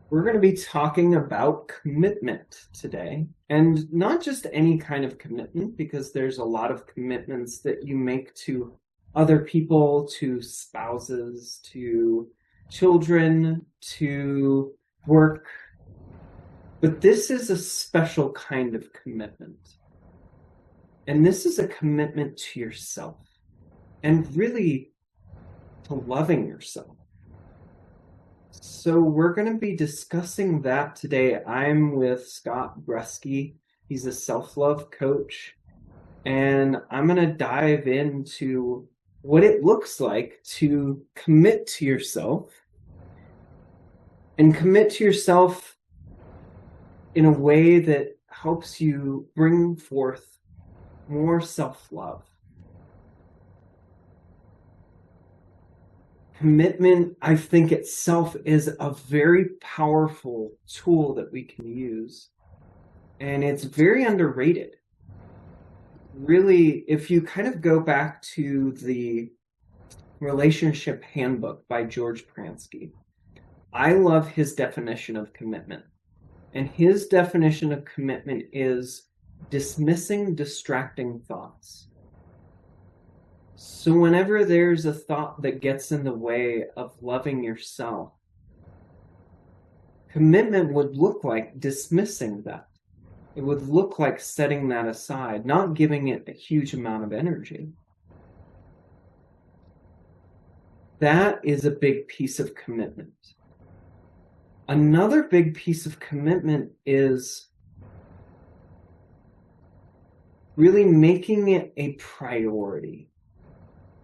We're going to be talking about commitment today, and not just any kind of commitment, because there's a lot of commitments that you make to other people, to spouses, to children, to work. But this is a special kind of commitment. And this is a commitment to yourself and really to loving yourself. So we're going to be discussing that today. I'm with Scott Grusky. He's a self-love coach, and I'm going to dive into what it looks like to commit to yourself and commit to yourself in a way that helps you bring forth more self-love. Commitment, I think itself, is a very powerful tool that we can use, and it's very underrated. Really, if you kind of go back to the Relationship Handbook by George Pransky, I love his definition of commitment. And his definition of commitment is dismissing distracting thoughts. So whenever there's a thought that gets in the way of loving yourself, commitment would look like dismissing that. It would look like setting that aside, not giving it a huge amount of energy. That is a big piece of commitment. Another big piece of commitment is really making it a priority,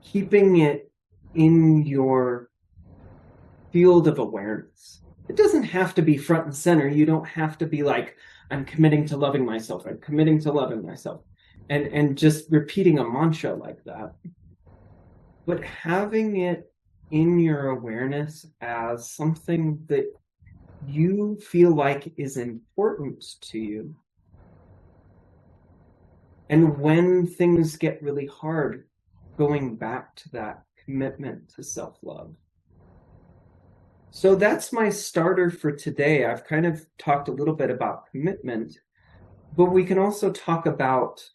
keeping it in your field of awareness. It doesn't have to be front and center. You don't have to be like, I'm committing to loving myself. I'm committing to loving myself. And just repeating a mantra like that. But having it in your awareness as something that you feel like is important to you. And when things get really hard, going back to that commitment to self-love. So that's my starter for today. I've kind of talked a little bit about commitment, but we can also talk about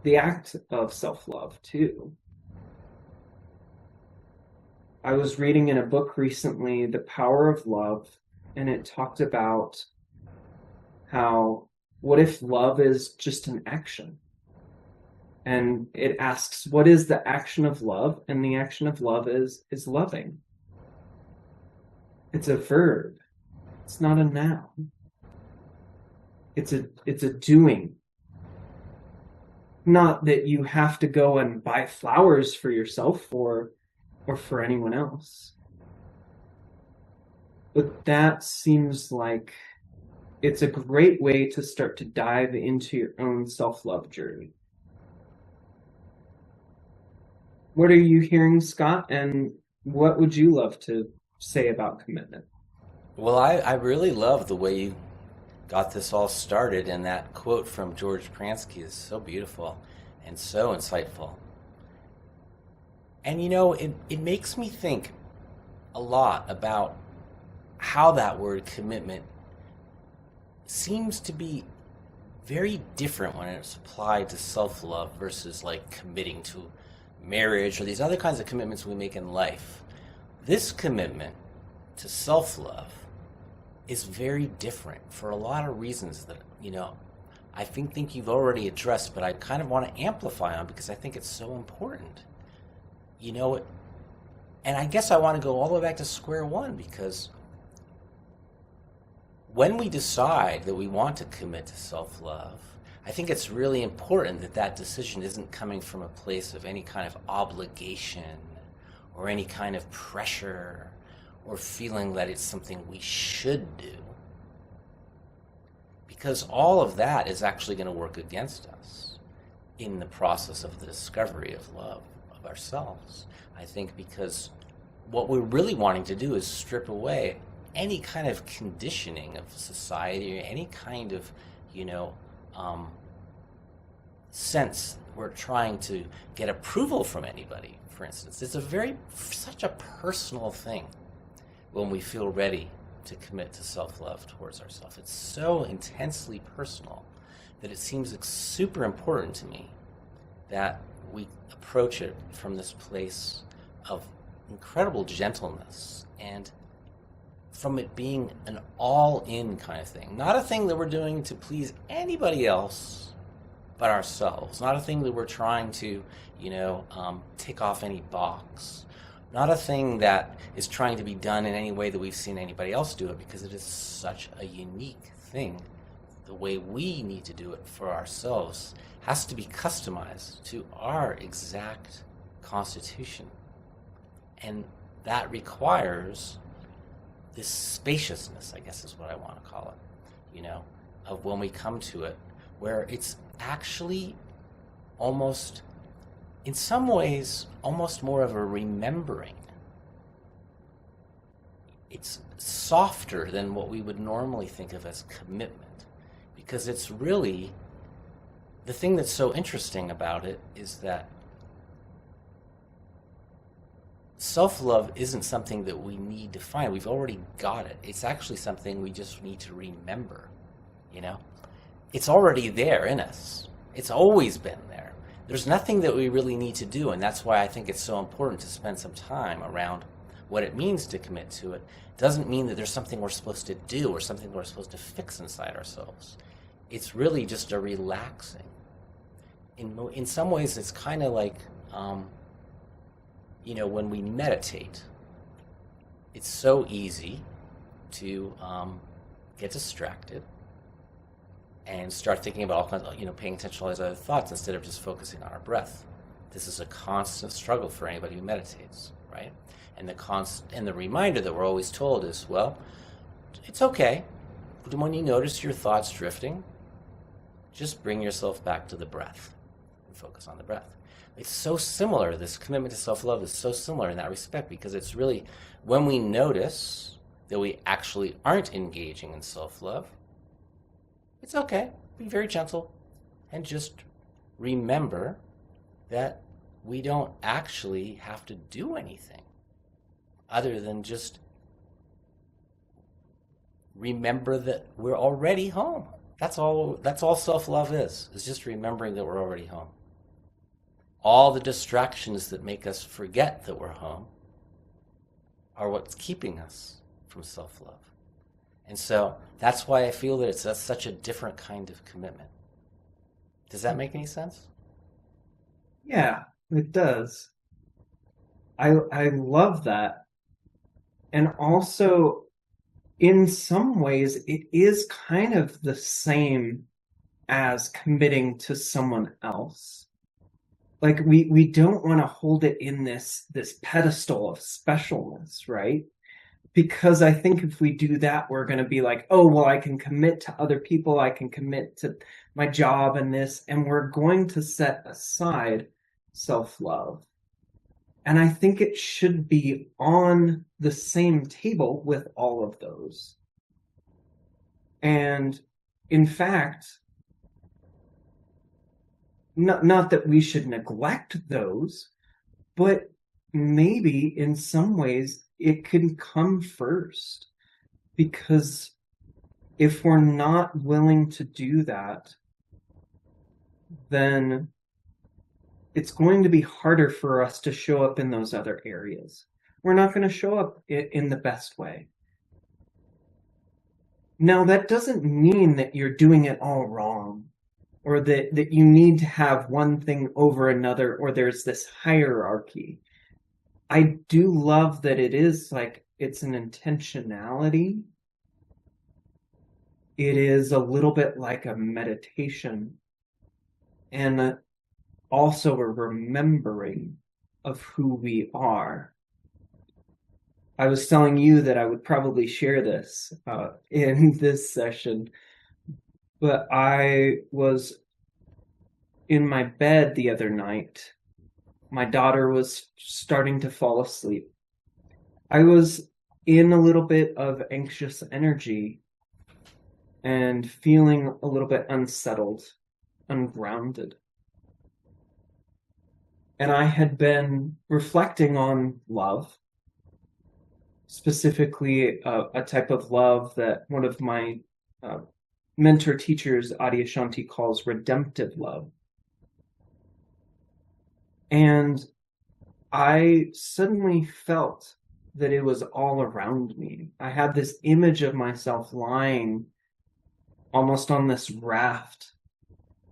the act of self-love too. I was reading in a book recently, The Power of Love, and it talked about how, what if love is just an action? And it asks, what is the action of love? And the action of love is loving. It's a verb. It's not a noun. It's a doing. Not that you have to go and buy flowers for yourself or for anyone else. But that seems like it's a great way to start to dive into your own self-love journey. What are you hearing, Scott? And what would you love to say about commitment? Well, I really love the way you got this all started, and that quote from George Pransky is so beautiful and so insightful. And it makes me think a lot about how that word commitment seems to be very different when it's applied to self-love versus like committing to marriage or these other kinds of commitments we make in life. This commitment to self-love is very different for a lot of reasons that, I think you've already addressed, but I kind of want to amplify on because I think it's so important. And I guess I want to go all the way back to square one because when we decide that we want to commit to self-love, I think it's really important that that decision isn't coming from a place of any kind of obligation or any kind of pressure or feeling that it's something we should do. Because all of that is actually going to work against us in the process of the discovery of love of ourselves. I think because what we're really wanting to do is strip away any kind of conditioning of society or any kind of, sense we're trying to get approval from anybody, for instance. It's such a personal thing when we feel ready to commit to self-love towards ourselves. It's so intensely personal that it seems super important to me that we approach it from this place of incredible gentleness and from it being an all-in kind of thing. Not a thing that we're doing to please anybody else but ourselves. Not a thing that we're trying to, tick off any box. Not a thing that is trying to be done in any way that we've seen anybody else do it, because it is such a unique thing. The way we need to do it for ourselves has to be customized to our exact constitution. And that requires this spaciousness, I guess is what I want to call it, of when we come to it, where it's actually almost, in some ways, almost more of a remembering. It's softer than what we would normally think of as commitment, because it's really, the thing that's so interesting about it is that self-love isn't something that we need to find. We've already got it. It's actually something we just need to remember, It's already there in us. It's always been there. There's nothing that we really need to do, and that's why I think it's so important to spend some time around what it means to commit to it. It doesn't mean that there's something we're supposed to do or something we're supposed to fix inside ourselves. It's really just a relaxing. In some ways, it's kind of like, when we meditate, it's so easy to get distracted and start thinking about all kinds of, paying attention to all these other thoughts instead of just focusing on our breath. This is a constant struggle for anybody who meditates, right? And the reminder that we're always told is, well, it's okay. When you notice your thoughts drifting, just bring yourself back to the breath and focus on the breath. It's so similar. This commitment to self-love is so similar in that respect, because it's really when we notice that we actually aren't engaging in self-love, it's okay. Be very gentle and just remember that we don't actually have to do anything other than just remember that we're already home. That's all self-love is just remembering that we're already home. All the distractions that make us forget that we're home are what's keeping us from self-love. And so that's why I feel that it's such a different kind of commitment. Does that make any sense? Yeah, it does. I love that. And also, in some ways, it is kind of the same as committing to someone else. Like we don't want to hold it in this pedestal of specialness, right? Because I think if we do that, we're going to be like, oh, well, I can commit to other people, I can commit to my job and this, and we're going to set aside self-love. And I think it should be on the same table with all of those. And in fact, not that we should neglect those, but maybe in some ways it can come first. Because if we're not willing to do that, then it's going to be harder for us to show up in those other areas. We're not going to show up in the best way. Now, that doesn't mean that you're doing it all wrong, or that you need to have one thing over another, or there's this hierarchy. I do love that it is like, it's an intentionality. It is a little bit like a meditation, and also a remembering of who we are. I was telling you that I would probably share this in this session, but I was in my bed the other night. My daughter was starting to fall asleep. I was in a little bit of anxious energy and feeling a little bit unsettled, ungrounded. And I had been reflecting on love specifically a type of love that one of my uh, mentor teachers, Adyashanti, calls redemptive love. And I suddenly felt that it was all around me. I had this image of myself lying almost on this raft,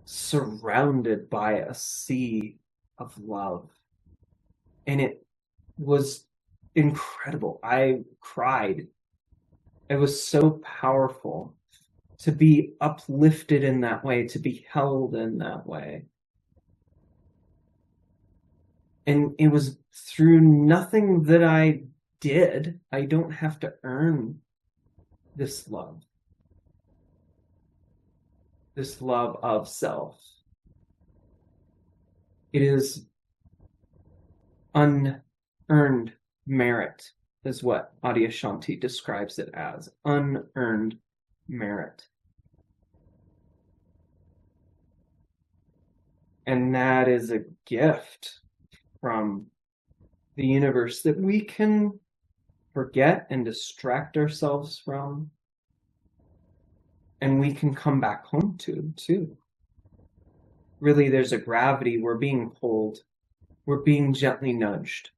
surrounded by a sea of love. And it was incredible. I cried. It was so powerful to be uplifted in that way, to be held in that way. And it was through nothing that I did. I don't have to earn this love of self. It is unearned merit, is what Adyashanti describes it as unearned merit. And that is a gift from the universe that we can forget and distract ourselves from, and we can come back home to too. Really, there's a gravity. We're being pulled, we're being gently nudged.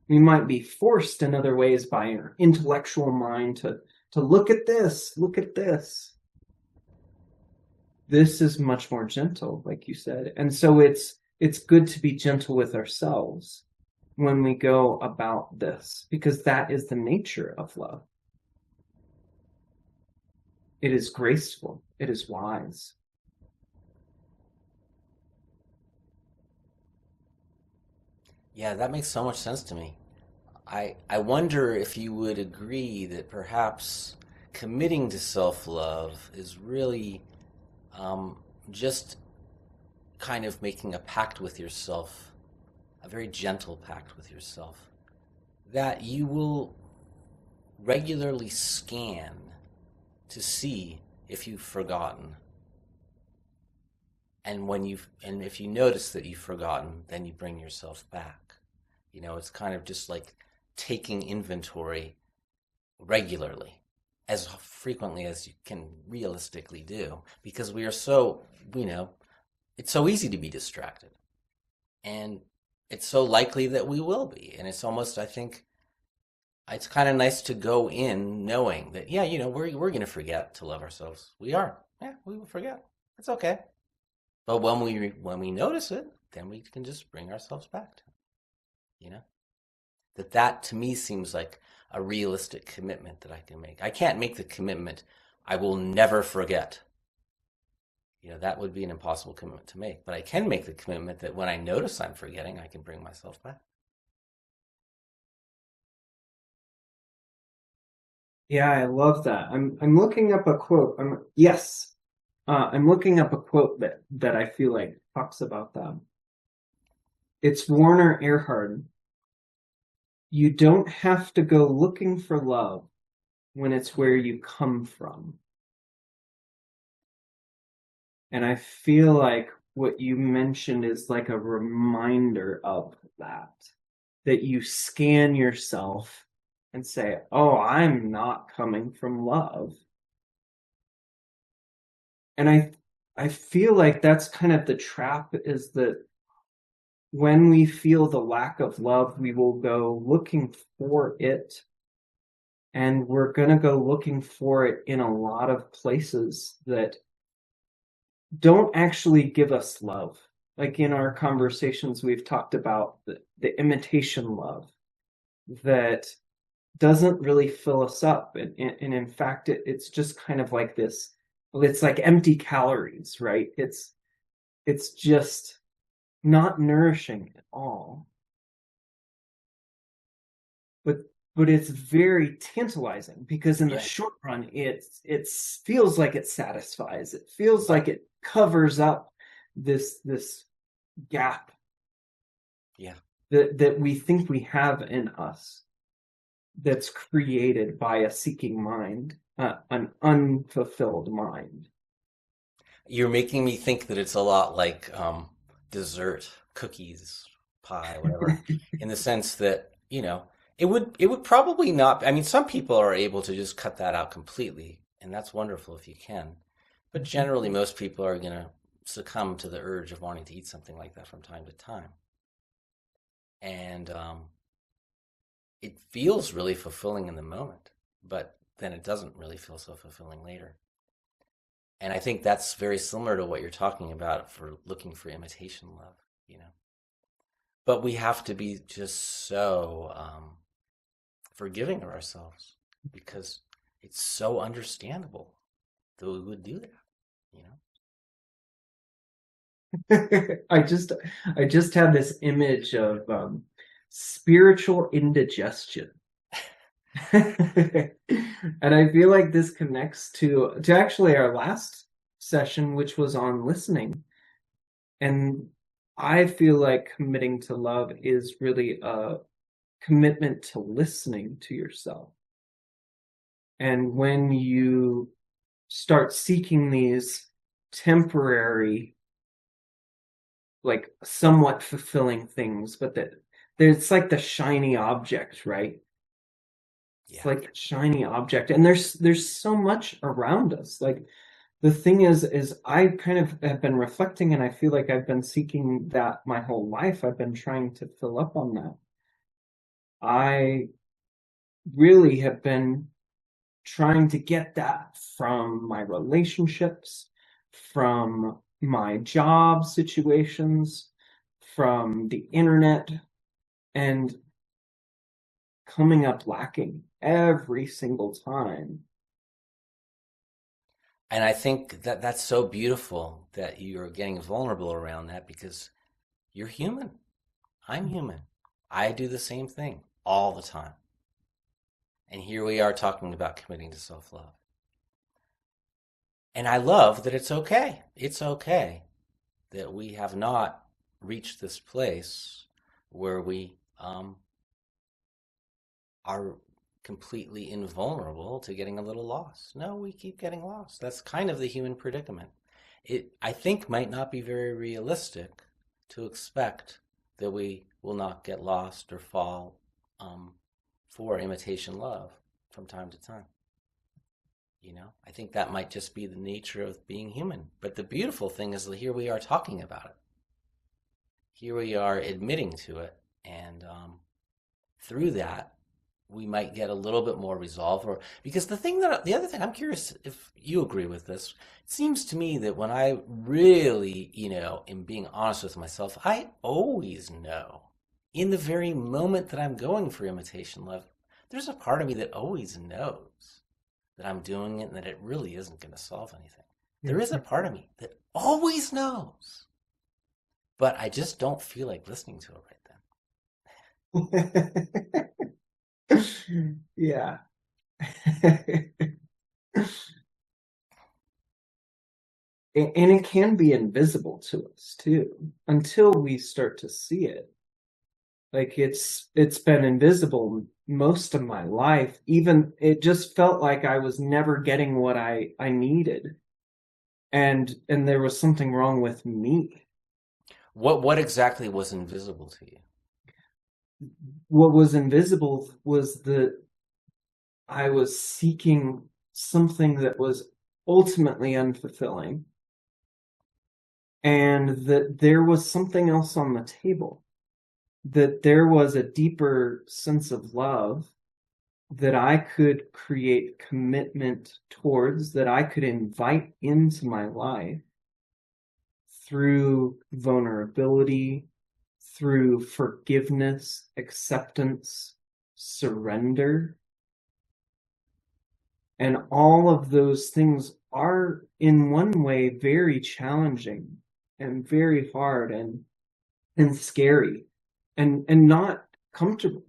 We might be forced in other ways by our intellectual mind to look at this, look at this. This is much more gentle, like you said. And so it's good to be gentle with ourselves when we go about this, because that is the nature of love. It is graceful, it is wise. Yeah, that makes so much sense to me. I wonder if you would agree that perhaps committing to self-love is really um, just kind of making a pact with yourself, a very gentle pact with yourself, that you will regularly scan to see if you've forgotten. And if you notice that you've forgotten, then you bring yourself back. It's kind of just like taking inventory regularly, as frequently as you can realistically do, because we are so, you know, it's so easy to be distracted. And it's so likely that we will be. And it's almost, I think, it's kind of nice to go in knowing that, yeah, we're going to forget to love ourselves. We are. Yeah, we will forget. It's okay. But when we notice it, then we can just bring ourselves back to it, that to me seems like a realistic commitment that I can make. I can't make the commitment I will never forget. That would be an impossible commitment to make. But I can make the commitment that when I notice I'm forgetting, I can bring myself back. Yeah, I love that. I'm looking up a quote. Yes, I'm looking up a quote that I feel like talks about that. It's Warner Earhart. You don't have to go looking for love when it's where you come from. And I feel like what you mentioned is like a reminder of that you scan yourself and say, oh, I'm not coming from love. And I feel like that's kind of the trap, is that when we feel the lack of love, we will go looking for it. And we're going to go looking for it in a lot of places that don't actually give us love. Like in our conversations, we've talked about the imitation love that doesn't really fill us up. And in fact, it's just kind of like this. It's like empty calories, right? It's just not nourishing at all. But but it's very tantalizing, because in the Yeah. short run, it feels like it satisfies. It feels Right. like it covers up this gap Yeah. that we think we have in us, that's created by a seeking mind, an unfulfilled mind. You're making me think that it's a lot like dessert, cookies, pie, whatever, in the sense that, It would probably not. I mean, some people are able to just cut that out completely, and that's wonderful if you can. But generally, most people are going to succumb to the urge of wanting to eat something like that from time to time. And it feels really fulfilling in the moment, but then it doesn't really feel so fulfilling later. And I think that's very similar to what you're talking about for looking for imitation love, you know. But we have to be just so forgiving of ourselves because it's so understandable that we would do that, you know. I just had this image of spiritual indigestion. And I feel like this connects to actually our last session, which was on listening. And I feel like committing to love is really a commitment to listening to yourself. And when you start seeking these temporary, like somewhat fulfilling things, but that it's like the shiny object, right? It's Yeah. like a shiny object, and there's so much around us. Like the thing is I kind of have been reflecting, and I feel like I've been seeking that my whole life. I've been trying to fill up on that. I really have been trying to get that from my relationships, from my job situations, from the internet, and coming up lacking every single time. And I think that that's so beautiful that you're getting vulnerable around that because you're human. I'm human. I do the same thing all the time. And here we are talking about committing to self love. And I love that it's okay. It's okay that we have not reached this place where we are completely invulnerable to getting a little lost. No, we keep getting lost. That's kind of the human predicament. It, I think, might not be very realistic to expect that we will not get lost or fall um, for imitation love from time to time. You know, I think that might just be the nature of being human. But the beautiful thing is that here we are talking about it. Here we are admitting to it. And through that, we might get a little bit more resolve. Or because the other thing, I'm curious if you agree with this. It seems to me that when I really, am being honest with myself, I always know in the very moment that I'm going for imitation love, there's a part of me that always knows that I'm doing it and that it really isn't going to solve anything. There is a part of me that always knows, but I just don't feel like listening to it Yeah. Yeah. And it can be invisible to us too until we start to see it. Like it's been invisible most of my life. Even it just felt like I was never getting what I needed. And there was something wrong with me. what exactly was invisible to you? What was invisible was that I was seeking something that was ultimately unfulfilling, and that there was something else on the table, that there was a deeper sense of love that I could create commitment towards, that I could invite into my life through vulnerability, through forgiveness, acceptance, surrender. And all of those things are, in one way, very challenging and very hard and scary and not comfortable.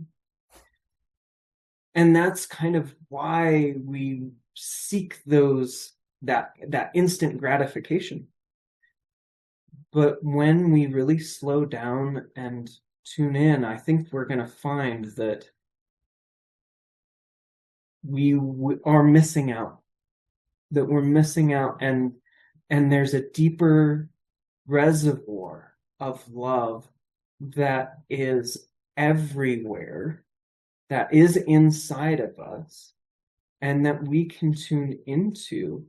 And that's kind of why we seek that instant gratification. But when we really slow down and tune in, I think we're going to find that we are missing out, that we're missing out, and there's a deeper reservoir of love that is everywhere that is inside of us and that we can tune into.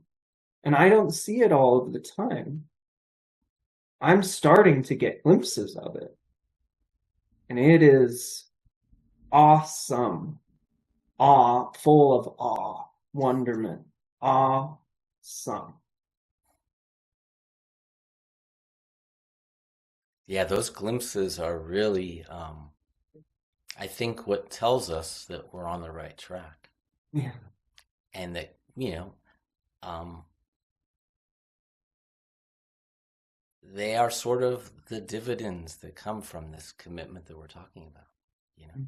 And I don't see it all of the time. I'm starting to get glimpses of it. And it is awesome. Awe, full of awe, wonderment, awesome. Yeah, those glimpses are really, I think, what tells us that we're on the right track, Yeah. and that, um, they are sort of the dividends that come from this commitment that we're talking about, you know.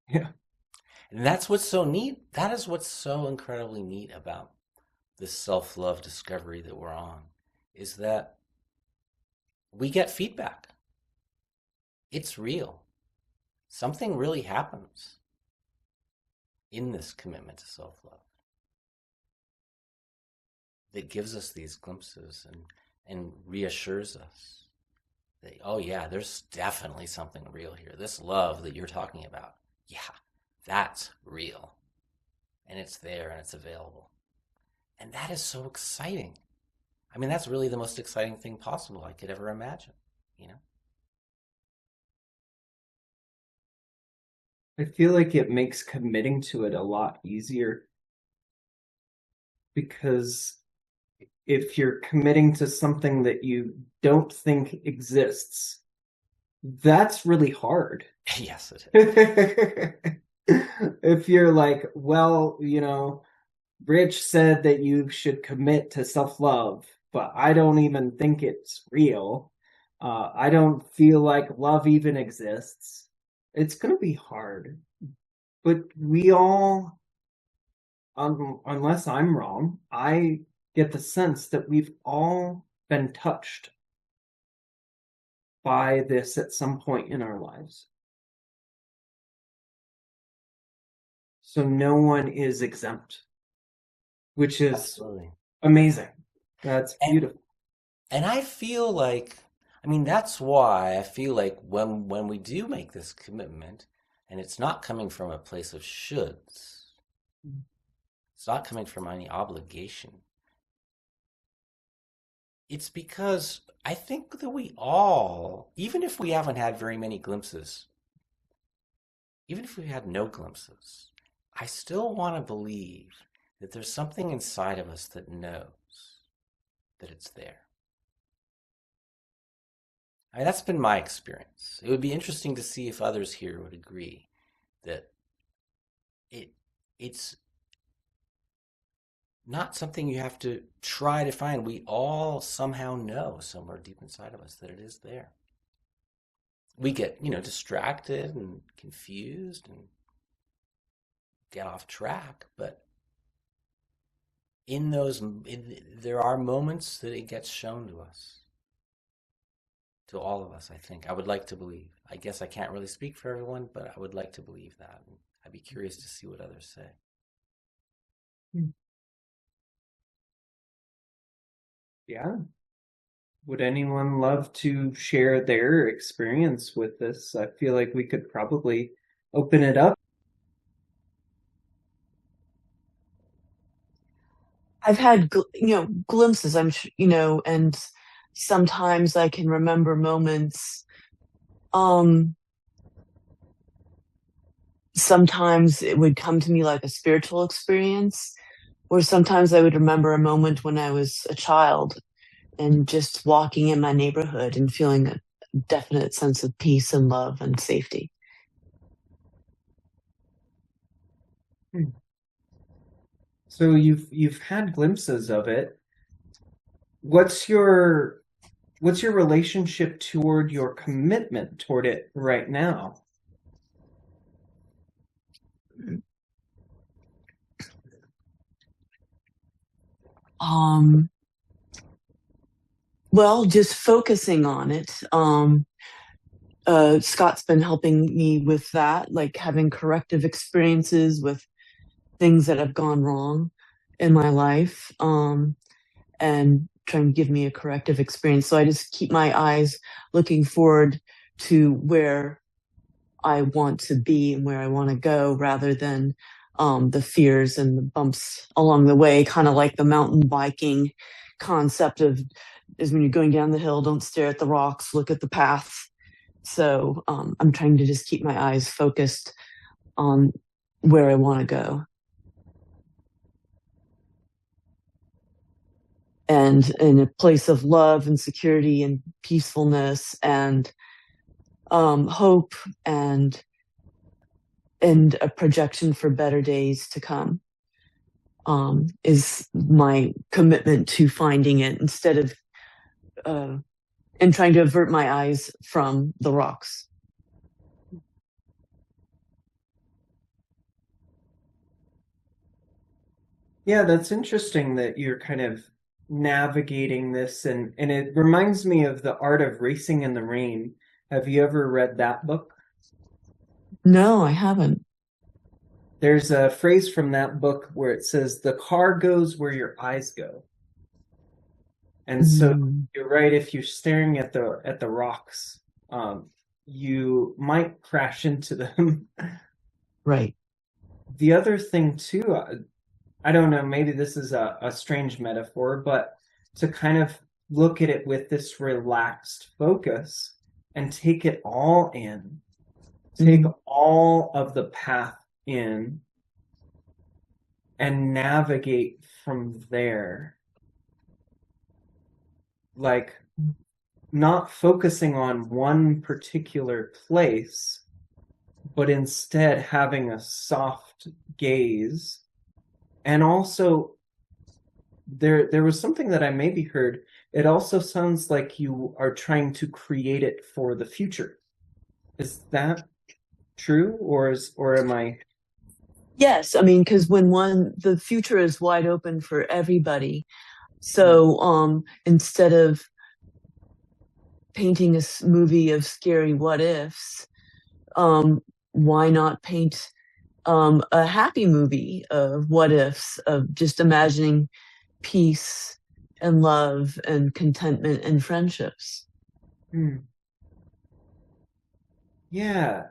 Yeah. And that's what's so neat. That is what's so incredibly neat about this self-love discovery that we're on, is that we get feedback. It's real. Something really happens in this commitment to self-love that gives us these glimpses and reassures us that, oh yeah, there's definitely something real here. This love that you're talking about, yeah, that's real. And it's there and it's available. And that is so exciting. I mean, that's really the most exciting thing possible I could ever imagine, you know? I feel like it makes committing to it a lot easier because if you're committing to something that you don't think exists, that's really hard. Yes, it is. If you're like, well, Rich said that you should commit to self-love, but I don't even think it's real. I don't feel like love even exists. It's going to be hard. But we all, unless I'm wrong, I get the sense that we've all been touched by this at some point in our lives. So no one is exempt, which is Absolutely. amazing. That's And beautiful. and I feel like, I mean, that's why I feel like when we do make this commitment, and it's not coming from a place of shoulds, it's not coming from any obligation. It's because I think that we all, even if we haven't had very many glimpses, even if we had no glimpses, I still want to believe that there's something inside of us that knows that it's there. I mean, that's been my experience. It would be interesting to see if others here would agree that it it's not something you have to try to find. We all somehow know somewhere deep inside of us that it is there. We get, distracted and confused and get off track, but there are moments that it gets shown to us, to all of us, I think. I would like to believe. I guess I can't really speak for everyone, but I would like to believe that. And I'd be curious to see what others say. Yeah. Would anyone love to share their experience with this? I feel like we could probably open it up. I've had, glimpses, and sometimes I can remember moments. Sometimes it would come to me like a spiritual experience, or sometimes I would remember a moment when I was a child and just walking in my neighborhood and feeling a definite sense of peace and love and safety. So you've had glimpses of it. What's your relationship toward your commitment toward it right now? Um, well, just focusing on it. Scott's been helping me with that, like having corrective experiences with things that have gone wrong in my life, and trying to give me a corrective experience. So I just keep my eyes looking forward to where I want to be and where I want to go rather than the fears and the bumps along the way, kind of like the mountain biking concept of is when you're going down the hill, don't stare at the rocks, look at the path. So I'm trying to just keep my eyes focused on where I want to go. And in a place of love and security and peacefulness and hope and a projection for better days to come is my commitment to finding it instead of and trying to avert my eyes from the rocks. Yeah, that's interesting that you're kind of navigating this, and it reminds me of The Art of Racing in the Rain. Have you ever read that book? No, I haven't. There's a phrase from that book where it says, "The car goes where your eyes go." And so Mm, you're right, if you're staring at the rocks, you might crash into them. right. The other thing too, I don't know, maybe this is a strange metaphor, but to kind of look at it with this relaxed focus and take it all in, take Mm, all of the path in and navigate from there. Like not focusing on one particular place, but instead having a soft gaze. And also there was something that I maybe heard. It also sounds like you are trying to create it for the future. Is that true, or am I? yes, I mean, because the future is wide open for everybody. Mm, So instead of painting a movie of scary what ifs, why not paint a happy movie of what ifs, of just imagining peace and love and contentment and friendships? mm. Yeah,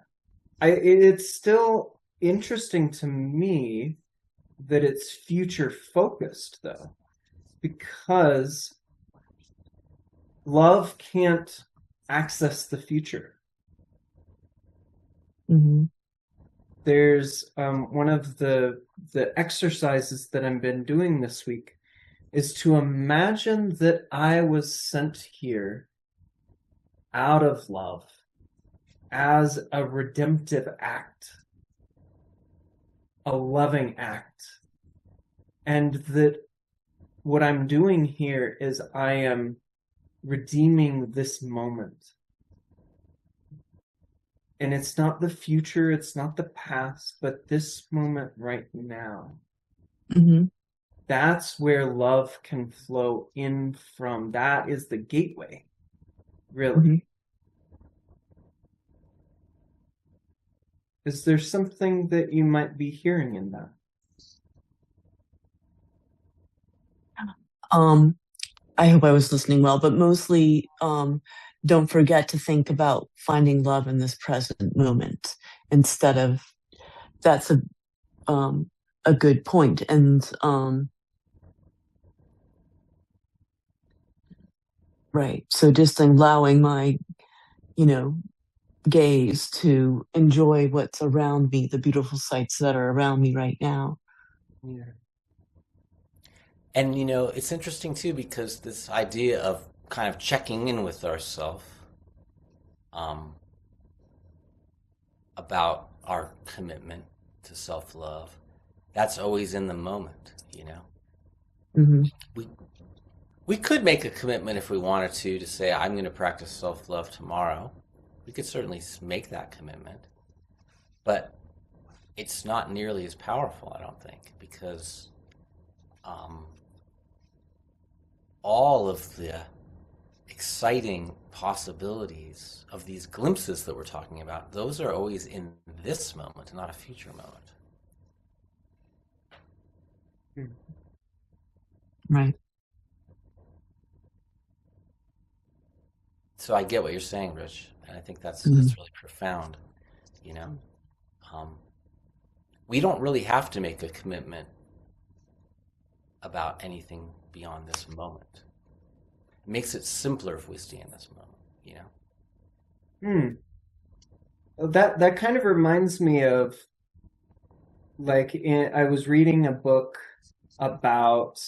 it's still interesting to me that it's future focused though, because love can't access the future. Mm-hmm. There's one of the exercises that I've been doing this week is to imagine that I was sent here out of love as a redemptive act, a loving act, and that what I'm doing here is I am redeeming this moment. And it's not the future, it's not the past, but this moment right now. Mm-hmm. That's where love can flow in from. That is the gateway, Mm-hmm. really. Is there something that you might be hearing in that? Um, I hope I was listening well, but mostly don't forget to think about finding love in this present moment instead of that's um, a good point. And right, so just allowing my you know gaze to enjoy what's around me, the beautiful sights that are around me right now. Yeah. And it's interesting too because this idea of kind of checking in with ourselves um, about our commitment to self love, that's always in the moment, Hmm. We we could make a commitment if we wanted to say I'm going to practice self love tomorrow. We could certainly make that commitment, but it's not nearly as powerful, I don't think, because um, all of the exciting possibilities of these glimpses that we're talking about, those are always in this moment, not a future moment. Mm. Right. So I get what you're saying, Rich, and I think that's Hmm. really profound. you know. Um, we don't really have to make a commitment about anything beyond this moment. It makes it simpler if we stay in this moment, you know. Hmm. That kind of reminds me of I was reading a book about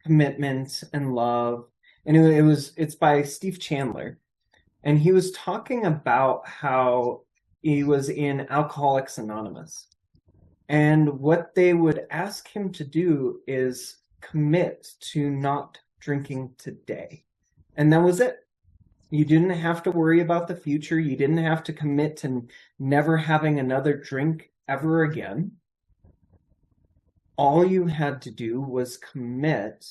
commitment and love, and it's by Steve Chandler, and he was talking about how he was in Alcoholics Anonymous, and what they would ask him to do is commit to not drinking today, and that was it. You didn't have to worry about the future. You didn't have to commit to never having another drink ever again. All you had to do was commit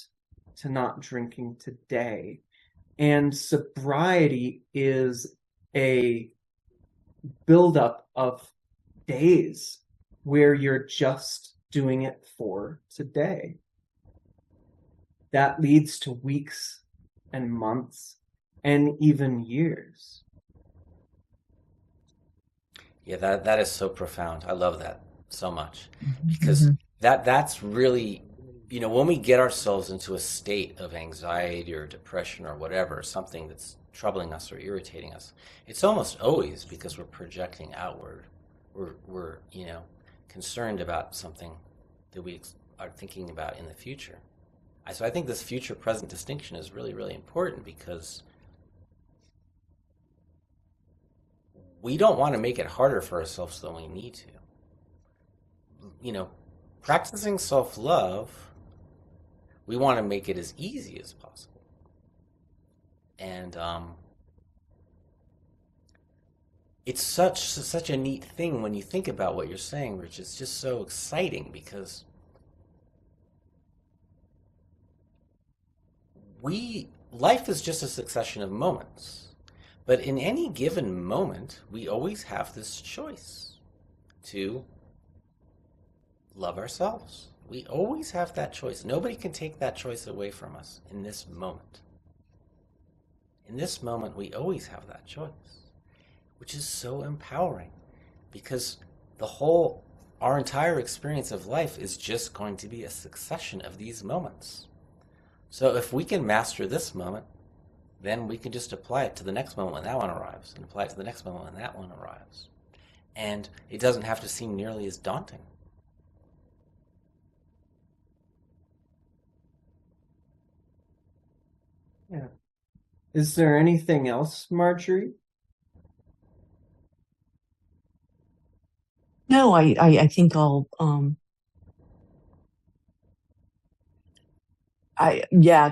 to not drinking today. And sobriety is a buildup of days where you're just doing it for today. That leads to weeks and months and even years. Yeah, that is so profound. I love that so much because Mhm. that's really, when we get ourselves into a state of anxiety or depression or whatever, something that's troubling us or irritating us, it's almost always because we're projecting outward. We're concerned about something that we are thinking about in the future. So I think this future present distinction is really, really important because we don't want to make it harder for ourselves than we need to. You know, Practicing self love, we want to make it as easy as possible. And it's such a neat thing when you think about what you're saying, Rich. It's just so exciting because life is just a succession of moments. But in any given moment, we always have this choice to love ourselves. We always have that choice. Nobody can take that choice away from us in this moment. In this moment, we always have that choice, which is so empowering because our entire experience of life is just going to be a succession of these moments. So if we can master this moment, then we can just apply it to the next moment when that one arrives, and apply it to the next moment when that one arrives. And it doesn't have to seem nearly as daunting. Yeah. Is there anything else, Marjorie? No, I think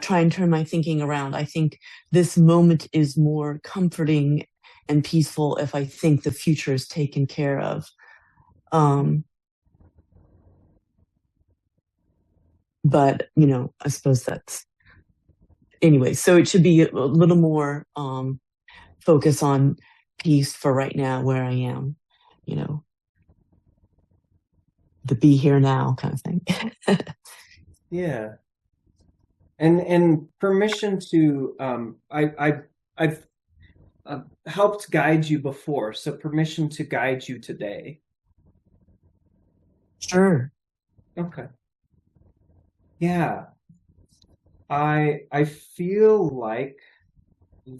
try and turn my thinking around. I think this moment is more comforting and peaceful if I think the future is taken care of. Um, but I suppose that's anyway. So it should be a little more focus on peace for right now, where I am. You know, the be here now kind of thing. Yeah. And permission to I've helped guide you before, so permission to guide you today. Sure. Okay. Yeah. I feel like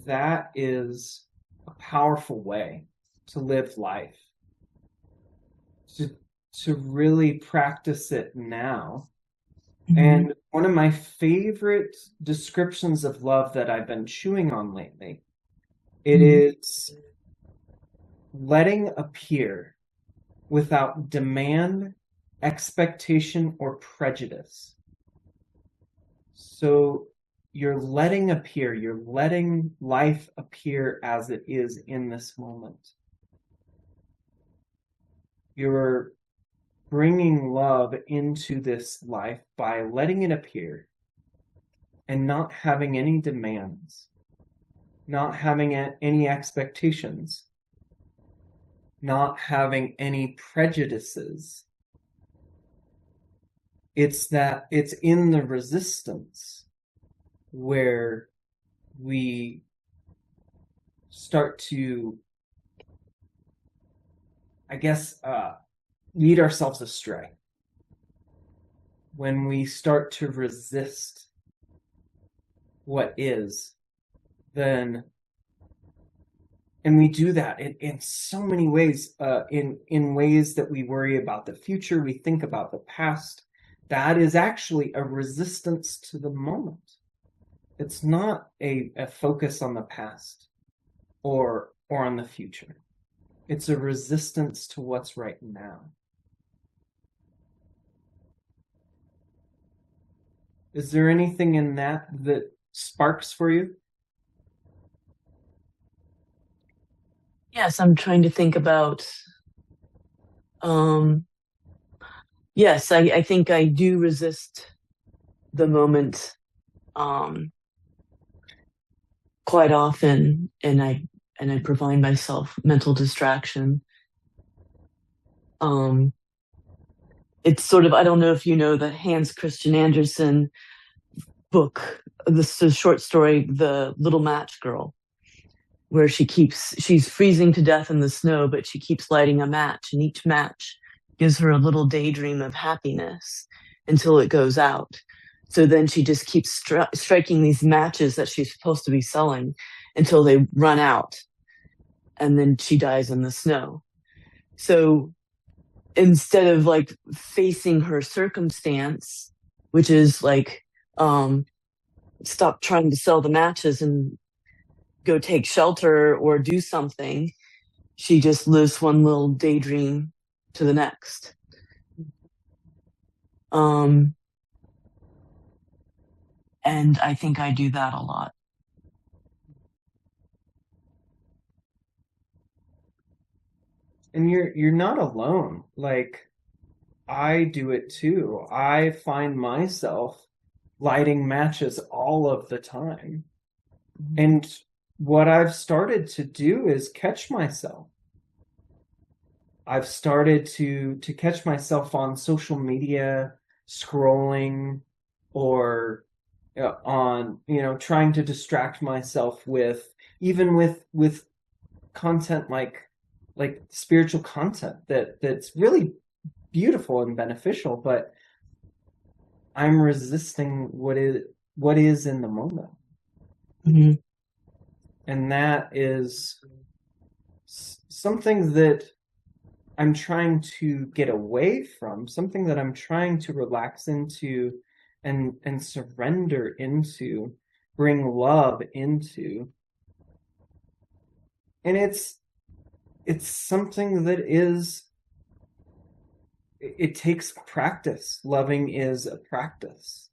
that is a powerful way to live life. To to really practice it now. Mhm. And one of my favorite descriptions of love that I've been chewing on lately, it Mhm. is letting appear without demand, expectation, or prejudice. So you're letting life appear as it is in this moment. You're bringing love into this life by letting it appear and not having any demands, not having any expectations, not having any prejudices. It's in the resistance where we start to I guess, lead ourselves astray. When we start to resist what is, then, and we do that in so many ways, in ways that we worry about the future, we think about the past. That is actually a resistance to the moment. It's not a focus on the past or on the future. It's a resistance to what's right now. Is there anything in that that sparks for you? Yes, I'm trying to think about. Yes, I think I do resist the moment quite often, and I provide myself mental distraction. It's sort of, I don't know if you know the Hans Christian Andersen book, this is a short story, The Little Match Girl, where she's freezing to death in the snow, but she keeps lighting a match, and each match gives her a little daydream of happiness until it goes out. So then she just keeps striking these matches that she's supposed to be selling until they run out, and then she dies in the snow. So instead of like facing her circumstance, which is like, stop trying to sell the matches and go take shelter or do something, she just lives one little daydream to the next. And I think I do that a lot. And you're not alone. Like, I do it too. I find myself lighting matches all of the time. And what I've started to do is catch myself. I've started to catch myself on social media scrolling, or on, trying to distract myself with, even with content like spiritual content that's really beautiful and beneficial, but I'm resisting what is in the moment. Mm-hmm. And that is something that I'm trying to get away from, something that I'm trying to relax into and surrender into, bring love into. And it's something that is, it takes practice. Loving is a practice.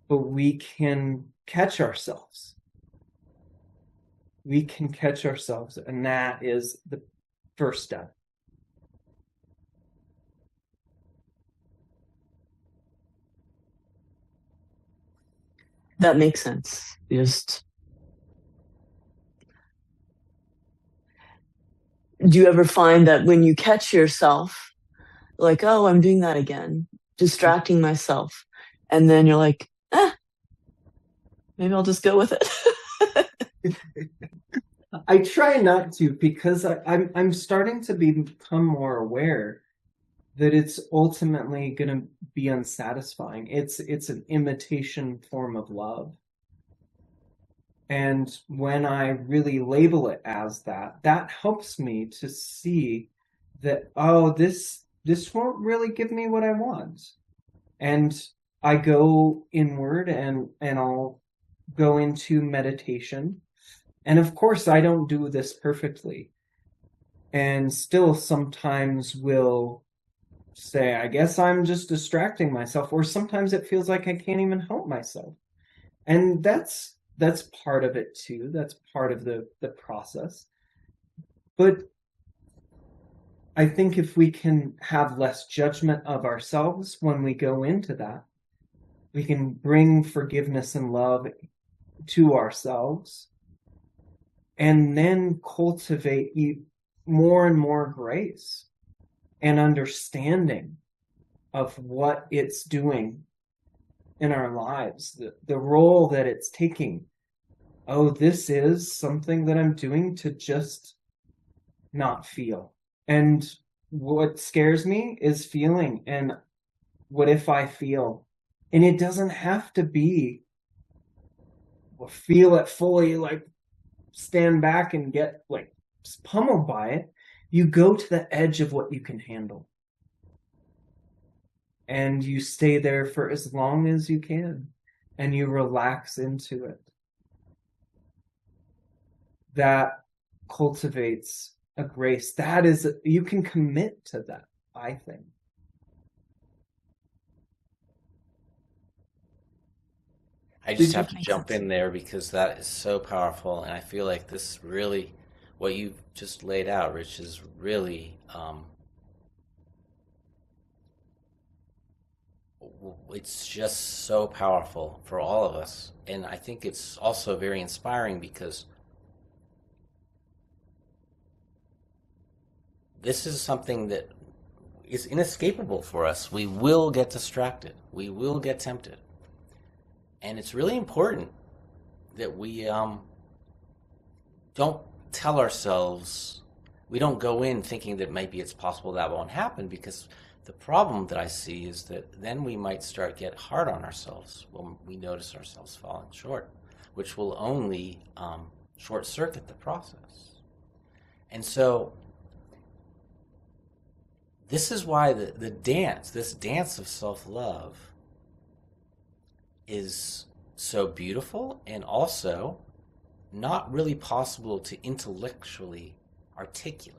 But we can catch ourselves. We can catch ourselves, and that is the first step. That makes sense. Just, do you ever find that when you catch yourself, like, oh, I'm doing that again, distracting myself, and then you're like, maybe I'll just go with it? I try not to, because I'm starting to become more aware that it's ultimately going to be unsatisfying. It's an imitation form of love. And when I really label it as that, that helps me to see that, oh, this won't really give me what I want. And I go inward, and I'll go into meditation. And of course, I don't do this perfectly. And still sometimes will say, I guess I'm just distracting myself, or sometimes it feels like I can't even help myself. And that's part of it too. That's part of the process. But I think if we can have less judgment of ourselves when we go into that, we can bring forgiveness and love to ourselves, and then cultivate more and more grace and understanding of what it's doing in our lives, the role that it's taking. Oh, this is something that I'm doing to just not feel. And what scares me is feeling. And what if I feel? And it doesn't have to be feel it fully, like stand back and get like pummeled by it. You go to the edge of what you can handle and you stay there for as long as you can and you relax into it. That cultivates a grace. That is, you can commit to that, I think. I just Did you? have to Makes jump sense. in there because that is so powerful, and I feel like this really, what you just laid out, Rich, is really, it's just so powerful for all of us, and I think it's also very inspiring because this is something that is inescapable for us. We will get distracted. We will get tempted, and it's really important that we don't tell ourselves, we don't go in thinking that maybe it's possible that won't happen, because the problem that I see is that then we might start get hard on ourselves when we notice ourselves falling short, which will only short circuit the process. And so this is why this dance of self-love is so beautiful and also not really possible to intellectually articulate.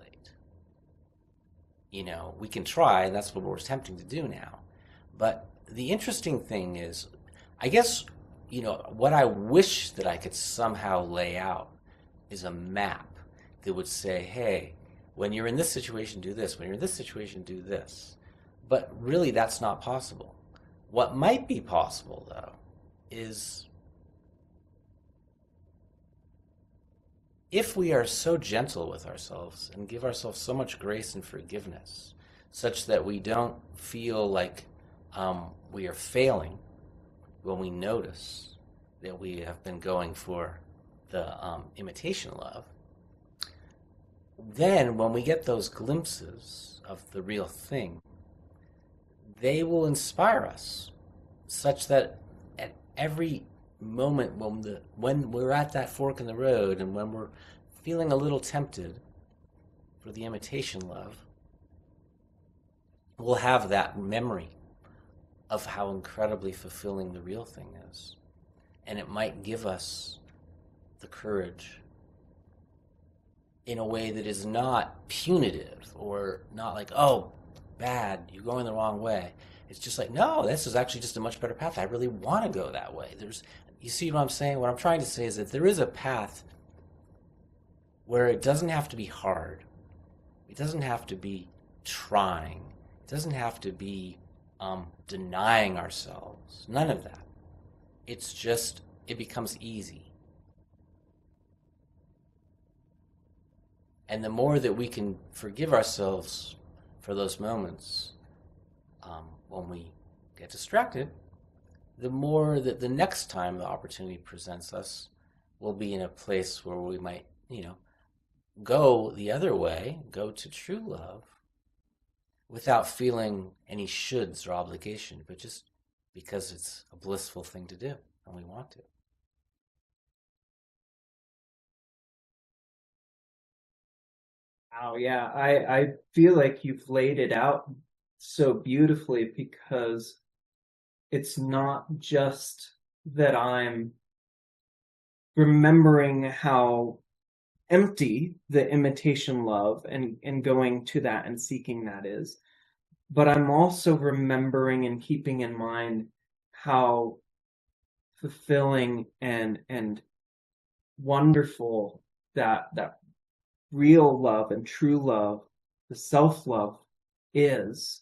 You know, we can try, and that's what we're attempting to do now. But the interesting thing is, I guess, you know, what I wish that I could somehow lay out is a map that would say, hey, when you're in this situation, do this. When you're in this situation, do this. But really, that's not possible. What might be possible, though, is if we are so gentle with ourselves and give ourselves so much grace and forgiveness, such that we don't feel like we are failing when we notice that we have been going for the imitation love, then when we get those glimpses of the real thing, they will inspire us such that at every moment when we're at that fork in the road and when we're feeling a little tempted for the imitation love, we'll have that memory of how incredibly fulfilling the real thing is. And it might give us the courage in a way that is not punitive or not like, oh, bad, you're going the wrong way. It's just like, no, this is actually just a much better path. I really want to go that way. You see what I'm saying? What I'm trying to say is that there is a path where it doesn't have to be hard. It doesn't have to be trying. It doesn't have to be denying ourselves. None of that. It's just, it becomes easy. And the more that we can forgive ourselves for those moments when we get distracted, the more that the next time the opportunity presents us, we'll be in a place where we might, you know, go the other way, go to true love, without feeling any shoulds or obligation, but just because it's a blissful thing to do and we want to. Oh yeah, I feel like you've laid it out so beautifully because it's not just that I'm remembering how empty the imitation love and going to that and seeking that is, but I'm also remembering and keeping in mind how fulfilling and wonderful that real love and true love, the self love is.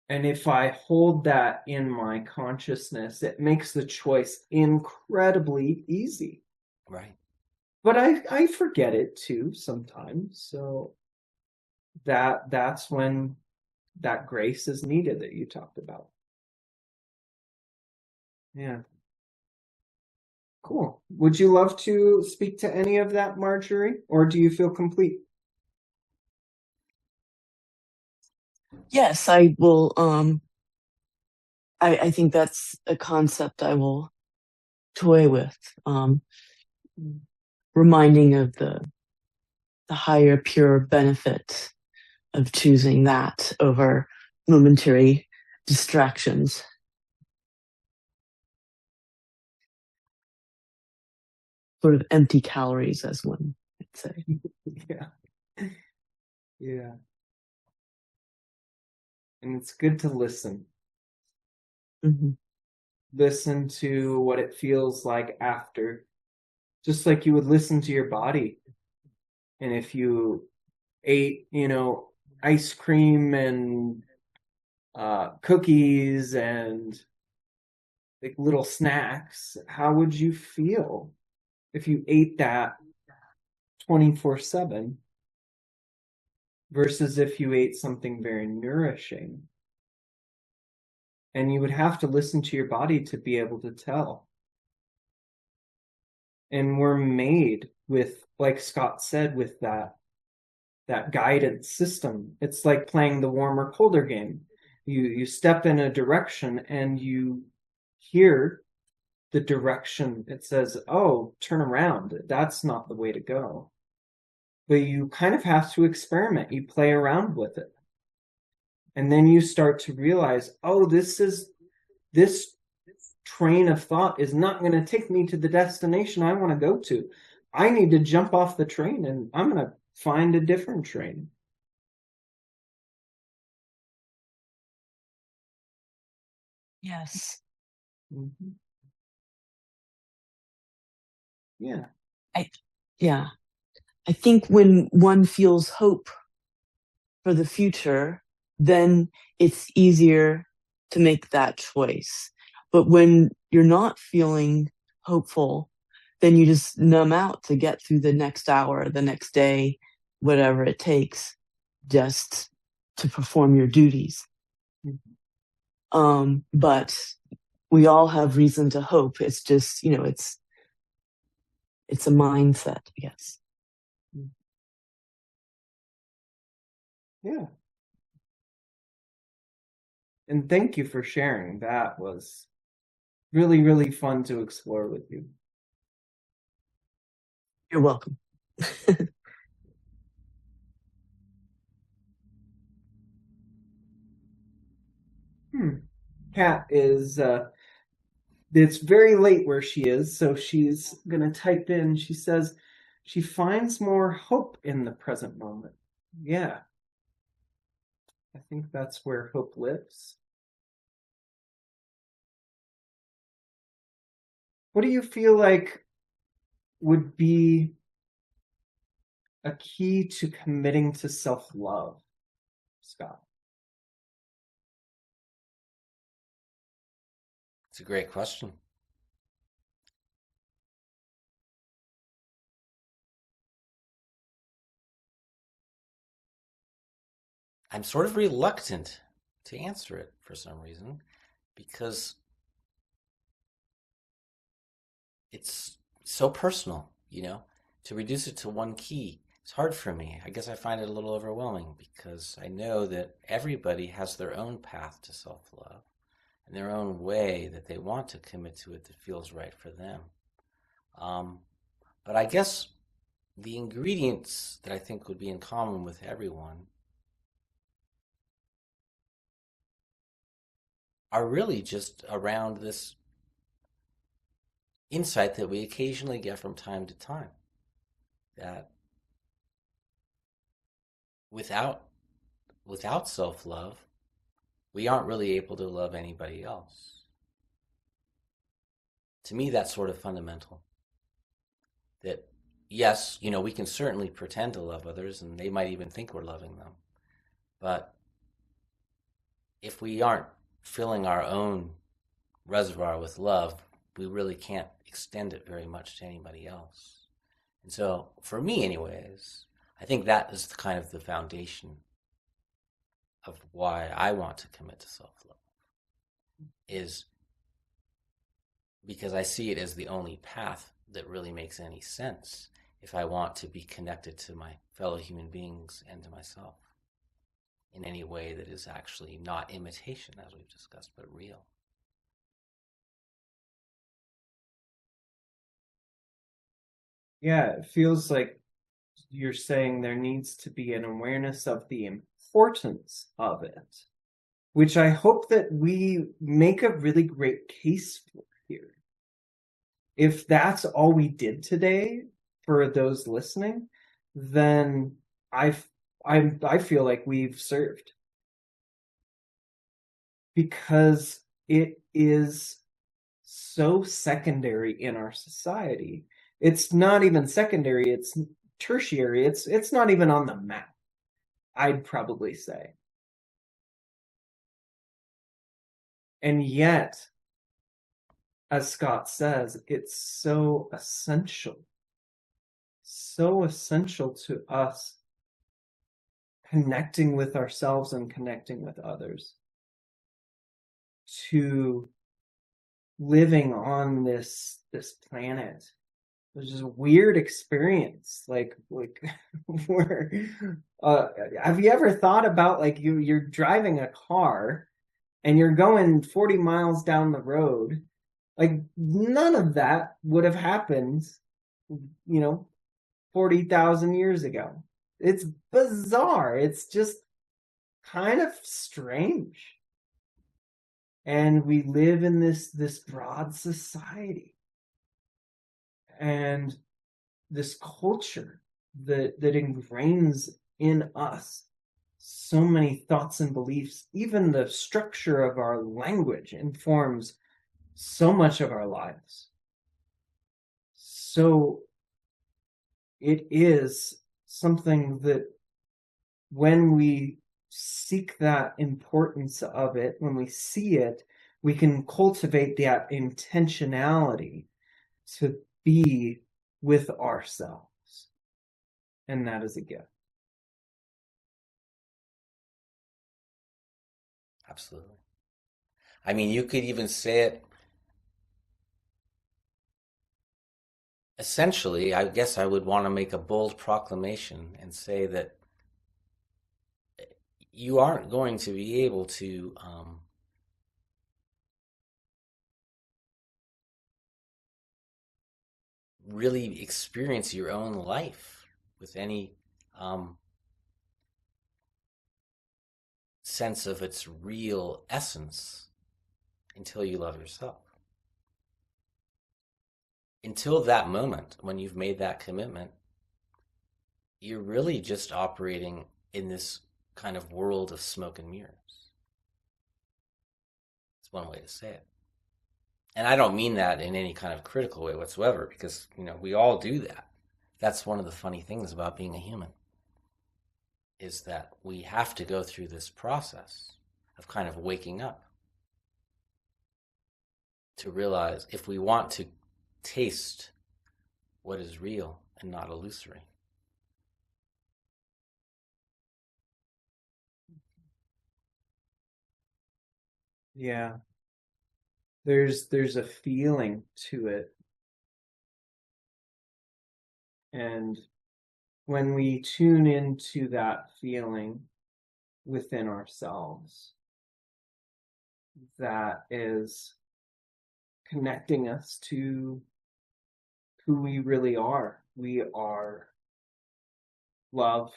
And if I hold that in my consciousness, it makes the choice incredibly easy. Right. But I forget it too sometimes. So that's when that grace is needed that you talked about. Yeah. Cool. Would you love to speak to any of that, Marjorie, or do you feel complete? Yes, I will. I think that's a concept I will toy with. Reminding of the higher, pure benefit of choosing that over momentary distractions. Sort of empty calories, as one might say. Yeah. Yeah. And it's good to listen. Mhm. Listen to what it feels like after, just like you would listen to your body. And if you ate, ice cream and cookies and like little snacks, how would you feel if you ate that 24/7 versus if you ate something very nourishing? And you would have to listen to your body to be able to tell. And we're made with, like Scott said, with that guided system. It's like playing the warmer colder game. You step in a direction and you hear the direction. It says, "Oh, turn around. That's not the way to go." But you kind of have to experiment. You play around with it. And then you start to realize, "Oh, this train of thought is not going to take me to the destination I want to go to. I need to jump off the train and I'm going to find a different train." Yes. Mm-hmm. Yeah. I, yeah. I think when one feels hope for the future, then it's easier to make that choice. But when you're not feeling hopeful, then you just numb out to get through the next hour, the next day, whatever it takes, just to perform your duties. But we all have reason to hope. It's just, it's a mindset, yes. Yeah. And thank you for sharing. That was really, really fun to explore with you. You're welcome. Kat is it's very late where she is, so she's gonna type in, she says she finds more hope in the present moment. Yeah, I think that's where hope lives. What do you feel like would be a key to committing to self-love, Scott? It's a great question. I'm sort of reluctant to answer it for some reason because it's so personal. To reduce it to one key, it's hard for me. I guess I find it a little overwhelming because I know that everybody has their own path to self love and their own way that they want to commit to it that feels right for them. Um, but I guess the ingredients that I think would be in common with everyone are really just around this insight that we occasionally get from time to time that without without self-love, we aren't really able to love anybody else. To me, that's sort of fundamental. That yes, we can certainly pretend to love others and they might even think we're loving them. But if we aren't filling our own reservoir with love, we really can't extend it very much to anybody else. And so, for me, anyways, I think that is kind of the foundation of why I want to commit to self love is because I see it as the only path that really makes any sense if I want to be connected to my fellow human beings and to myself in any way that is actually not imitation, as we've discussed, but real. Yeah, it feels like you're saying there needs to be an awareness of the importance of it, which I hope that we make a really great case for here. If that's all we did today for those listening, then I I feel like we've served, because it is so secondary in our society. It's not even secondary, it's tertiary. It's not even on the map, I'd probably say. And yet, as Scott says, it's so essential to us connecting with ourselves and connecting with others, to living on this planet, which is a weird experience. Like where have you ever thought about, like, you're driving a car and you're going 40 miles down the road? Like, none of that would have happened, 40,000 years ago. It's bizarre. It's just kind of strange. And we live in this broad society and this culture that ingrains in us so many thoughts and beliefs. Even the structure of our language informs so much of our lives. So it is something that, when we seek that importance of it, when we see it, we can cultivate that intentionality to be with ourselves. And that is a gift. Absolutely. I mean, you could even say it essentially. I guess I would want to make a bold proclamation and say that you aren't going to be able to really experience your own life with any sense of its real essence until you love yourself. Until that moment, when you've made that commitment, you're really just operating in this kind of world of smoke and mirrors. It's one way to say it. And I don't mean that in any kind of critical way whatsoever, because, we all do that. That's one of the funny things about being a human, is that we have to go through this process of kind of waking up to realize if we want to taste what is real and not illusory. Yeah. There's a feeling to it. And when we tune into that feeling within ourselves, that is connecting us to who we really are. We are love.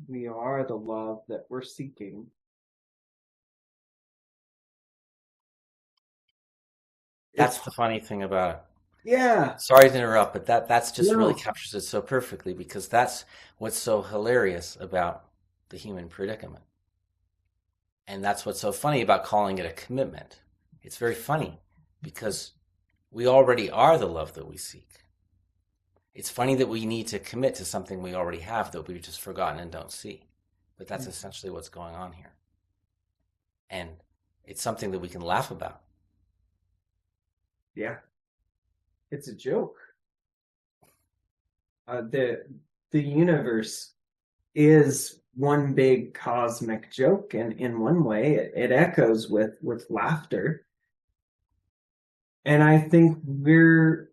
We are the love that we're seeking. That's the funny thing about it. Yeah. Sorry to interrupt, but that's just really No. captures it so perfectly, because that's what's so hilarious about the human predicament. And that's what's so funny about calling it a commitment. It's very funny because we already are the love that we seek. It's funny that we need to commit to something we already have that we've just forgotten and don't see. But that's essentially what's going on here. And it's something that we can laugh about. Yeah. It's a joke. The universe is one big cosmic joke, and in one way it echoes with laughter. And I think we're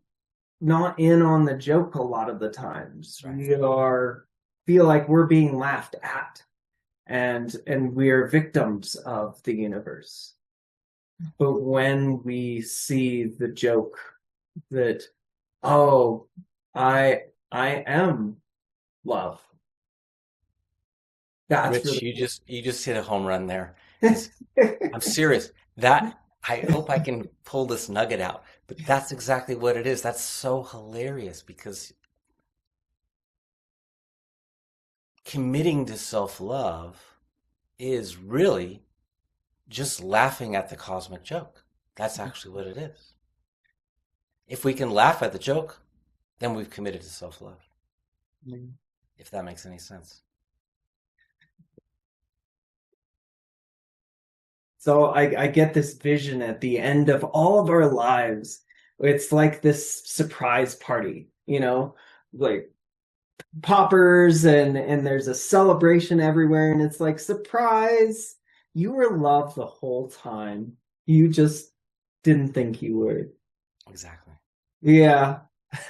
not in on the joke a lot of the times. That's right. We are feel like we're being laughed at, and we're victims of the universe. But when we see the joke that, oh, I am love, that's Rich, really you just hit a home run there. cool. 'Cause I'm serious. That I hope I can pull this nugget out, but that's exactly what it is. That's so hilarious because committing to self-love is really just laughing at the cosmic joke. That's actually what it is. If we can laugh at the joke, then we've committed to self-love, if that makes any sense. So I get this vision at the end of all of our lives. It's like this surprise party, like poppers, and there's a celebration everywhere, and it's like, surprise, you were loved the whole time. You just didn't think you were. Exactly. Yeah.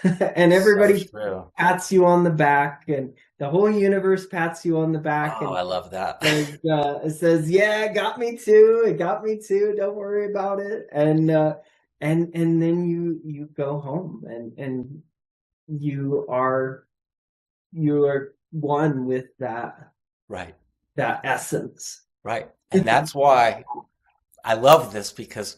And So everybody true. pats you on the back, and the whole universe pats you on the back, Oh, and I love that. it says, yeah, it got me too. It got me too. Don't worry about it. And then you go home, and you are one with Right, that essence. right. And that's why I love this because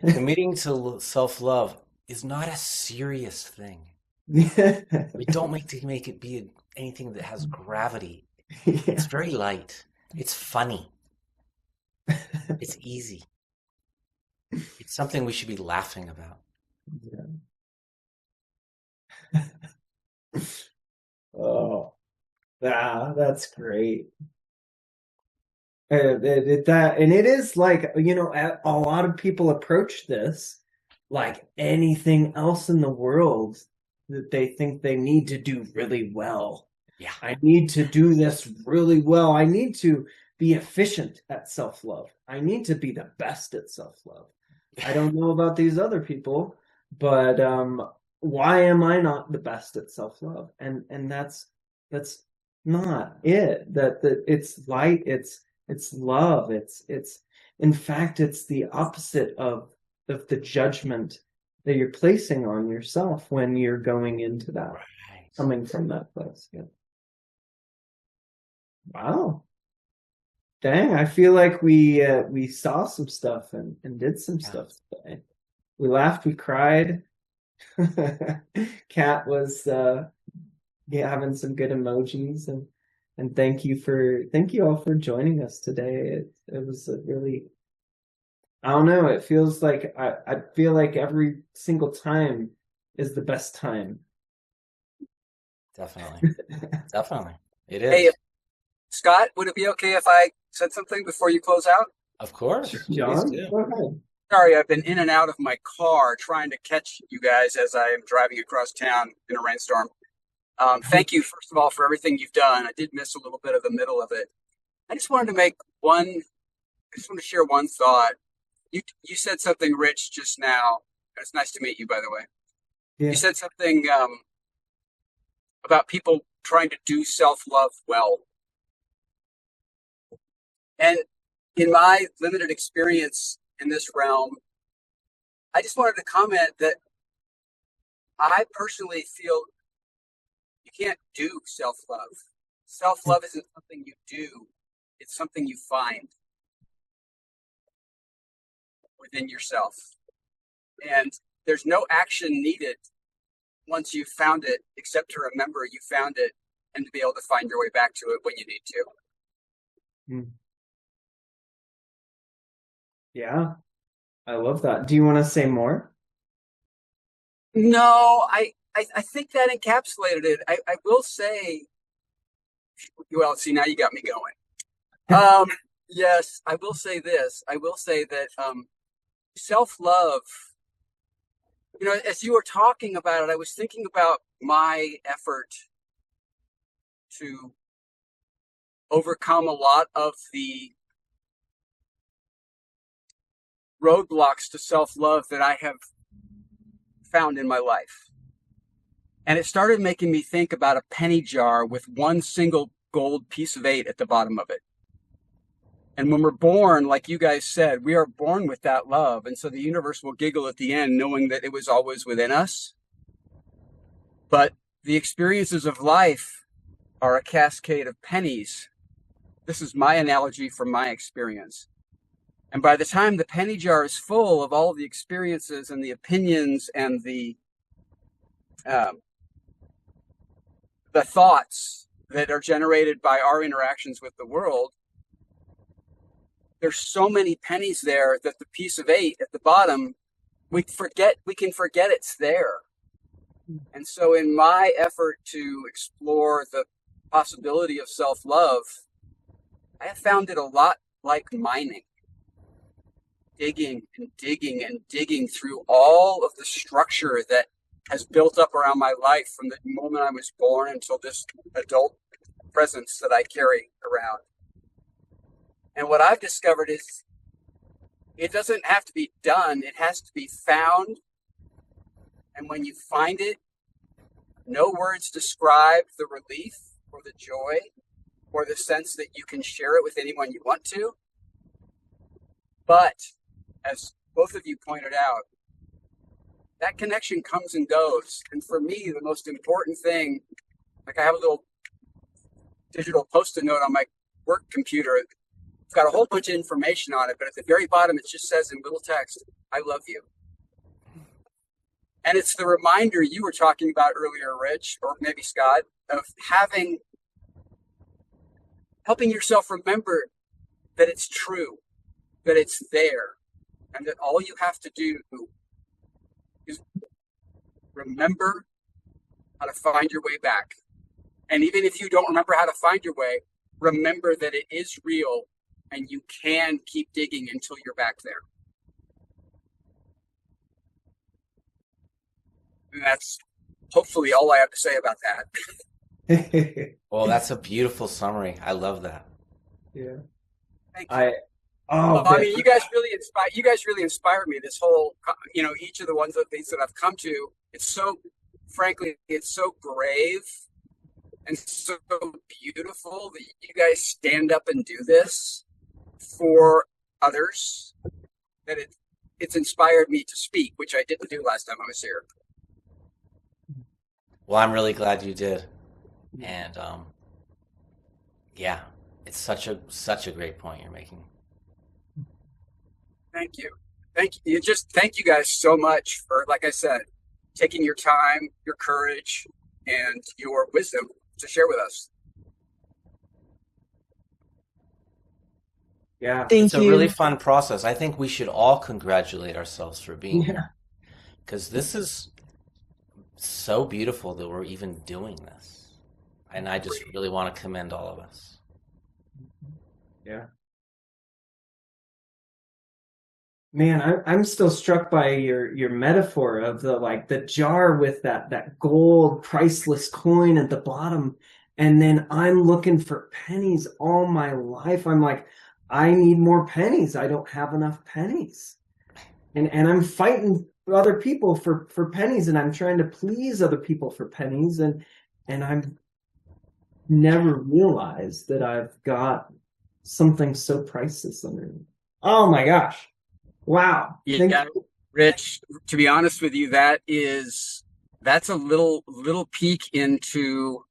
committing to self-love is not a serious thing. We don't make it be anything that has gravity. It's Yeah. very light. It's funny. It's easy. It's something we should be laughing about. Oh, yeah, that's great. And it is like, a lot of people approach this like anything else in the world, that they think they need to do really well. Yeah. I need to do this really well. I need to be efficient at self-love. I need to be the best at self-love. I don't know about these other people, but why am I not the best at self-love? And that's not it. That it's light, it's love, it's in fact it's the opposite of the judgment that you're placing on yourself when you're going into that, Right. coming from that place. Yeah. Wow. Dang, I feel like we saw some stuff, and did some Yeah. stuff today. We laughed, we cried. Kat was having some good emojis, and thank you all for joining us today. It was a really, I don't know, it feels like I feel like every single time is the best time. Definitely. Definitely. It Hey, is. Scott, would it be okay if I said something before you close out? Of course. Please John, do. go ahead. Sorry, I've been in and out of my car trying to catch you guys as I am driving across town in a rainstorm. Thank you, first of all, for everything you've done. I did miss a little bit of the middle of it. I just wanted to I just want to share one thought. You said something, Rich, just now. It's nice to meet you, by the way. Yeah. You said something about people trying to do self-love well. And in my limited experience in this realm, I just wanted to comment that I personally feel you can't do self-love. Self-love isn't something you do, it's something you find within yourself. And there's no action needed once you've found it, except to remember you found it and to be able to find your way back to it when you need to. Yeah, I love that. Do you want to say more? No, I think that encapsulated it. I will say, well, see, now you got me going. Yes, I will say this. I will say that self-love, as you were talking about it, I was thinking about my effort to overcome a lot of the roadblocks to self-love that I have found in my life. And it started making me think about a penny jar with one single gold piece of 8 at the bottom of it. And when we're born, like you guys said, we are born with that love. And so the universe will giggle at the end, knowing that it was always within us. But the experiences of life are a cascade of pennies. This is my analogy from my experience. And by the time the penny jar is full of all the experiences and the opinions and the thoughts that are generated by our interactions with the world, there's so many pennies there that the piece of 8 at the bottom, we can forget it's there. And so in my effort to explore the possibility of self-love, I have found it a lot like mining, digging and digging and digging through all of the structure that has built up around my life from the moment I was born until this adult presence that I carry around. And what I've discovered is it doesn't have to be done. It has to be found. And when you find it, no words describe the relief or the joy or the sense that you can share it with anyone you want to. But as both of you pointed out, that connection comes and goes. And for me, the most important thing, like I have a little digital Post-it note on my work computer. It's got a whole bunch of information on it, but at the very bottom, it just says in little text, I love you. And it's the reminder you were talking about earlier, Rich, or maybe Scott, of helping yourself remember that it's true, that it's there, and that all you have to do is remember how to find your way back. And even if you don't remember how to find your way, remember that it is real and you can keep digging until you're back there. And that's hopefully all I have to say about that. Well, that's a beautiful summary. I love that. Yeah. Thank you. Oh, I mean, you guys really inspire me. This whole, each of the ones of these that I've come to, frankly, it's so brave and so beautiful that you guys stand up and do this for others, that it's inspired me to speak, which I didn't do last time I was here. Well, I'm really glad you did. And yeah, it's such a great point you're making. Thank you. Thank you guys so much for, like I said, taking your time, your courage, and your wisdom to share with us. Yeah. It's a really fun process. I think we should all congratulate ourselves for being here. Because this is so beautiful that we're even doing this. And I just really want to commend all of us. Yeah. Man, I'm still struck by your metaphor of the jar with that gold priceless coin at the bottom, and then I'm looking for pennies all my life. I'm like, I need more pennies. I don't have enough pennies, and I'm fighting other people for pennies, and I'm trying to please other people for pennies, and I've never realized that I've got something so priceless underneath. Oh my gosh. Wow. Yeah, Rich, to be honest with you, that's a little peek into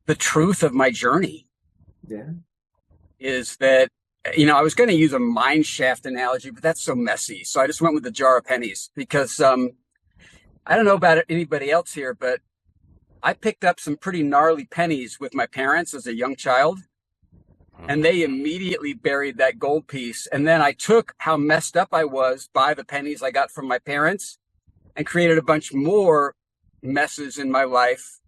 the truth of my journey. Yeah. Is that, I was going to use a mine shaft analogy, but that's so messy. So I just went with the jar of pennies because I don't know about anybody else here, but I picked up some pretty gnarly pennies with my parents as a young child. And they immediately buried that gold piece. And then I took how messed up I was by the pennies I got from my parents and created a bunch more messes in my life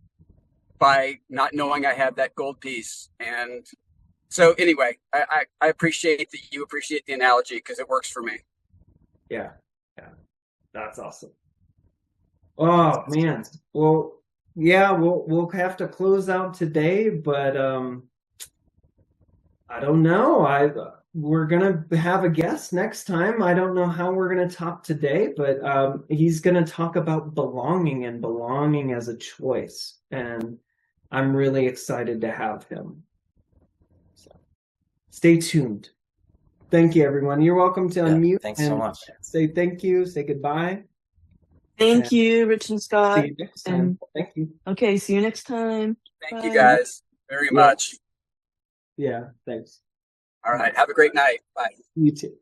by not knowing I had that gold piece. And so anyway, I appreciate that you appreciate the analogy because it works for me. Yeah. Yeah. That's awesome. Oh man. Well, yeah, we'll have to close out today, but I don't know. We're gonna have a guest next time. I don't know how we're gonna talk today, but he's gonna talk about belonging and belonging as a choice, and I'm really excited to have him. So stay tuned. Thank you, everyone. You're welcome to unmute Thanks and so much. say thank you, say goodbye. Thank you, Rich and Scott. See you next time. Thank you. Okay, see you next time. Thank Bye. you guys very much. Yeah, thanks. All right. Have a great night. Bye. You too.